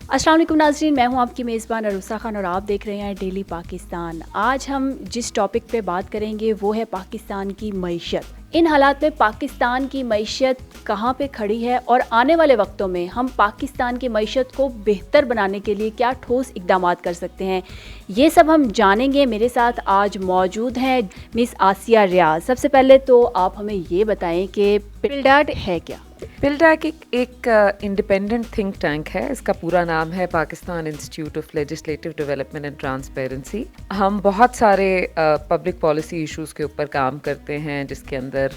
अस्सलाम वालेकुम नाज़रीन, मैं हूं आपकी मेज़बान अरूसा खान और आप देख रहे हैं डेली पाकिस्तान। आज हम जिस टॉपिक पे बात करेंगे वो है पाकिस्तान की मईशत। इन हालात में पाकिस्तान की मईशत कहाँ पे खड़ी है और आने वाले वक्तों में हम पाकिस्तान की मईशत को बेहतर बनाने के लिए क्या ठोस इक़दाम कर सकते हैं, ये सब हम जानेंगे। मेरे साथ आज मौजूद हैं मिस आसिया रियाज। सबसे पहले तो आप हमें ये बताएं कि पिल्डाट है क्या? पिल्डाक एक इंडिपेंडेंट थिंक टैंक है। इसका पूरा नाम है Pakistan institute of legislative development and transparency. हम बहुत सारे पब्लिक पॉलिसी इश्यूज़ के ऊपर काम करते हैं, जिसके अंदर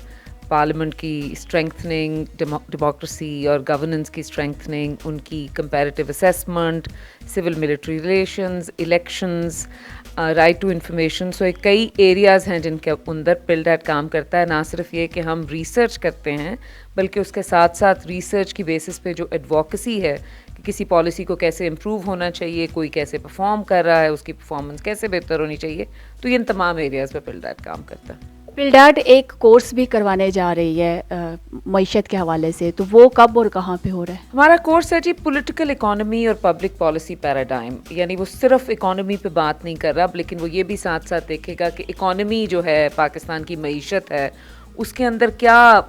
पार्लियामेंट की स्ट्रेंथनिंग, डेमोक्रेसी और गवर्नेंस की स्ट्रेंथनिंग, उनकी comparative assessment, civil military relations, elections, right to information. So कई एरियाज़ हैं जिनके अंदर पिल्डाट काम करता है। ना सिर्फ ये कि हम रिसर्च करते हैं, बल्कि उसके साथ साथ रिसर्च की बेसिस पे जो एडवोकेसी है कि किसी पॉलिसी को कैसे इम्प्रूव होना चाहिए, कोई कैसे परफॉर्म कर रहा है, उसकी परफॉर्मेंस कैसे बेहतर होनी चाहिए, तो इन तमाम एरियाज़ पे पिल्डाट काम करता है। पिल्डाट एक कोर्स भी करवाने जा रही है मईशत के हवाले से, तो वो कब और कहाँ पे हो रहा है? हमारा कोर्स है जी पॉलिटिकल इकोनॉमी और पब्लिक पॉलिसी पैराडाइम। यानी वो सिर्फ इकोनॉमी पे बात नहीं कर रहा, लेकिन वो ये भी साथ साथ देखेगा कि इकोनॉमी जो है, पाकिस्तान की मईशत है, उसके अंदर क्या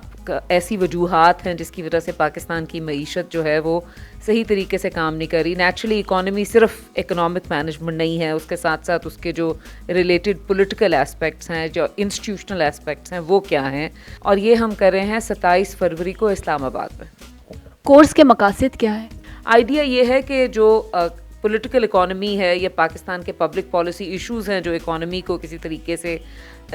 ऐसी वजूहात हैं जिसकी वजह से पाकिस्तान की मईशत जो है वो सही तरीके से काम नहीं कर रही। नेचुरली इकोनॉमी सिर्फ इकोनॉमिक मैनेजमेंट नहीं है, उसके साथ साथ उसके जो रिलेटेड पॉलिटिकल एस्पेक्ट्स हैं, जो इंस्टीट्यूशनल एस्पेक्ट्स हैं, वो क्या हैं। और ये हम कर रहे हैं 27 फरवरी को इस्लामाबाद में। कोर्स के मकासद क्या है? आइडिया ये है कि जो पॉलिटिकल इकोनॉमी है या पाकिस्तान के पब्लिक पॉलिसी इश्यूज़ हैं जो इकोनॉमी को किसी तरीके से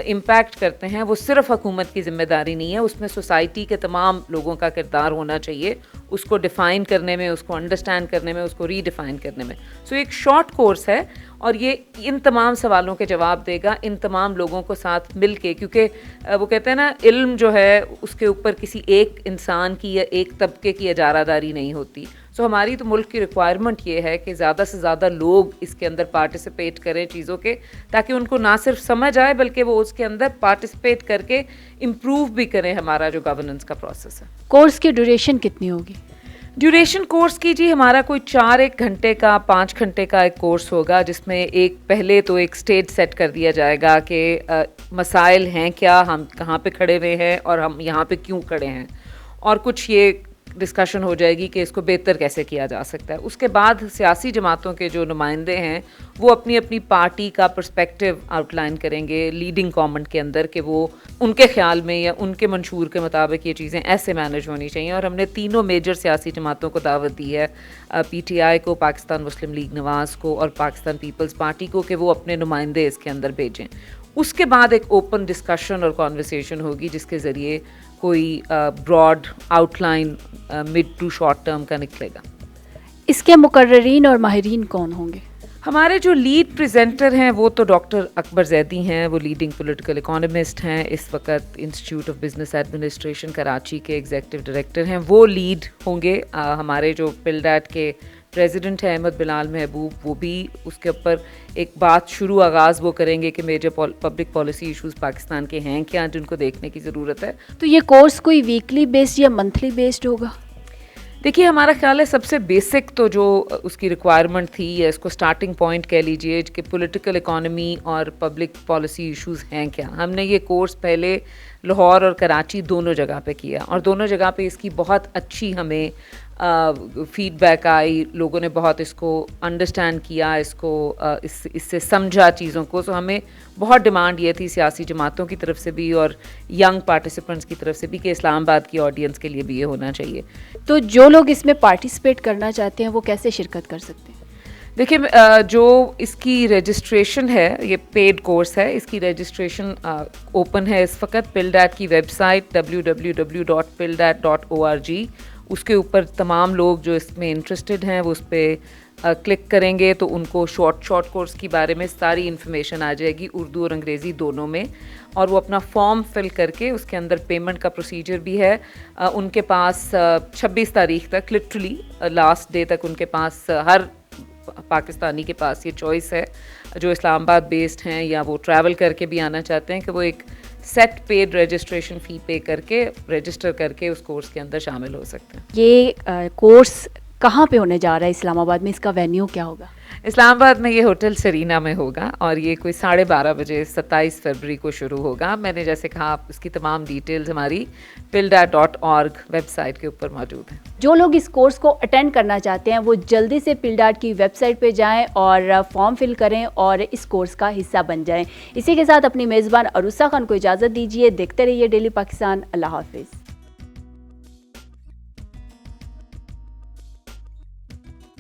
इम्पैक्ट करते हैं, वो सिर्फ हुकूमत की ज़िम्मेदारी नहीं है, उसमें सोसाइटी के तमाम लोगों का किरदार होना चाहिए, उसको डिफ़ाइन करने में, उसको अंडरस्टैंड करने में, उसको रीडिफ़ाइन करने में। सो एक शॉर्ट कोर्स है और ये इन तमाम सवालों के जवाब देगा इन तमाम लोगों को साथ मिल के, क्योंकि वो कहते हैं ना, इल्म जो है उसके ऊपर किसी एक इंसान की या एक तबके की इजारादारी नहीं होती। सो हमारी तो मुल्क की रिक्वायरमेंट ये है कि ज़्यादा से ज़्यादा लोग इसके अंदर पार्टिसिपेट करें चीज़ों के, ताकि उनको ना सिर्फ समझ आए बल्कि वो उसके अंदर पार्टिसिपेट करके इम्प्रूव भी करें हमारा जो गवर्नेंस का प्रोसेस है। कोर्स की ड्यूरेशन कितनी होगी? ड्यूरेशन कोर्स की जी हमारा कोई 1 घंटे का 5 घंटे का एक कोर्स होगा, जिसमें एक पहले तो एक स्टेज सेट कर दिया जाएगा कि मसाइल हैं क्या, हम कहाँ पे खड़े हुए हैं और हम यहाँ पे क्यों खड़े हैं, और कुछ ये डिस्कशन हो जाएगी कि इसको बेहतर कैसे किया जा सकता है। उसके बाद सियासी जमातों के जो नुमाइंदे हैं वो अपनी अपनी पार्टी का पर्सपेक्टिव आउटलाइन करेंगे लीडिंग कमेंट के अंदर, कि वो उनके ख्याल में या उनके मंशूर के मुताबिक ये चीज़ें ऐसे मैनेज होनी चाहिए। और हमने तीनों मेजर सियासी जमातों को दावत दी है, PTI को, पाकिस्तान मुस्लिम लीग नवाज़ को और पाकिस्तान पीपल्स पार्टी को, कि वो अपने नुमाइंदे इसके अंदर भेजें। उसके बाद एक ओपन डिस्कशन और कॉन्वर्सेशन होगी, जिसके ज़रिए कोई broad outline mid to short term का निकलेगा। इसके मुकर्ररीन और माहिरीन कौन होंगे? हमारे जो लीड प्रेजेंटर हैं वो तो डॉक्टर अकबर जैदी हैं, वो लीडिंग पॉलिटिकल इकोनॉमिस्ट हैं, इस वक्त institute of business administration Karachi के एग्जीक्यूटिव डायरेक्टर हैं, वो लीड होंगे। हमारे जो पिल्डाट के प्रेसिडेंट हैं अहमद बिलाल महबूब, वो भी उसके ऊपर एक बात शुरू आगाज़ वो करेंगे कि major public policy issues Pakistan के हैं क्या, जिनको देखने की ज़रूरत है। तो ये कोर्स कोई वीकली बेस्ड या मंथली बेस्ड होगा? देखिए, हमारा ख्याल है सबसे बेसिक तो जो उसकी रिक्वायरमेंट थी, या इसको स्टार्टिंग पॉइंट कह लीजिए, कि पॉलिटिकल इकोनॉमी और पब्लिक पॉलिसी इश्यूज़ हैं क्या। हमने ये कोर्स पहले लाहौर और कराची दोनों जगह पे किया और दोनों जगह पे इसकी बहुत अच्छी हमें फीडबैक आई, लोगों ने बहुत इसको अंडरस्टैंड किया, इसको इससे समझा चीज़ों को। सो हमें बहुत डिमांड ये थी सियासी जमातों की तरफ से भी और यंग पार्टिसिपेंट्स की तरफ से भी कि इस्लामाबाद की ऑडियंस के लिए भी ये होना चाहिए। तो जो लोग इसमें पार्टिसिपेट करना चाहते हैं वो कैसे शिरकत कर सकते हैं? देखिए, जो इसकी रजिस्ट्रेशन है, ये पेड कोर्स है, इसकी रजिस्ट्रेशन ओपन है इस वक्त। पिल्डाट की वेबसाइट www.pildat.org, उसके ऊपर तमाम लोग जो इसमें इंटरेस्टेड हैं वो उस पर क्लिक करेंगे तो उनको शॉर्ट कोर्स के बारे में सारी इन्फॉर्मेशन आ जाएगी, उर्दू और अंग्रेज़ी दोनों में। और वो अपना फॉर्म फिल करके, उसके अंदर पेमेंट का प्रोसीजर भी है। उनके पास 26 तारीख तक, लिटरली लास्ट डे तक, उनके पास हर पाकिस्तानी के पास ये चॉइस है, जो इस्लामाबाद बेस्ड हैं या वो ट्रैवल करके भी आना चाहते हैं, कि वो एक सेट पेड रजिस्ट्रेशन फ़ी पे करके रजिस्टर करके उस कोर्स के अंदर शामिल हो सकते हैं। ये कोर्स कहाँ पे होने जा रहा है इस्लामाबाद में, इसका वेन्यू क्या होगा? इस्लामाबाद में ये होटल सरीना में होगा और ये कोई 12:30 बजे 27 फरवरी को शुरू होगा. मैंने जैसे कहा आप उसकी तमाम डिटेल्स हमारी pilda.org वेबसाइट के ऊपर मौजूद हैं. जो लोग इस कोर्स को अटेंड करना चाहते हैं वो जल्दी से पिल्डाट की वेबसाइट पे जाएं और फॉर्म फिल करें और इस कोर्स का हिस्सा बन जाएं. इसी के साथ अपनी मेज़बान अरूसा खान को इजाज़त दीजिए. देखते रहिए डेली पाकिस्तान. अल्लाह हाफिज़.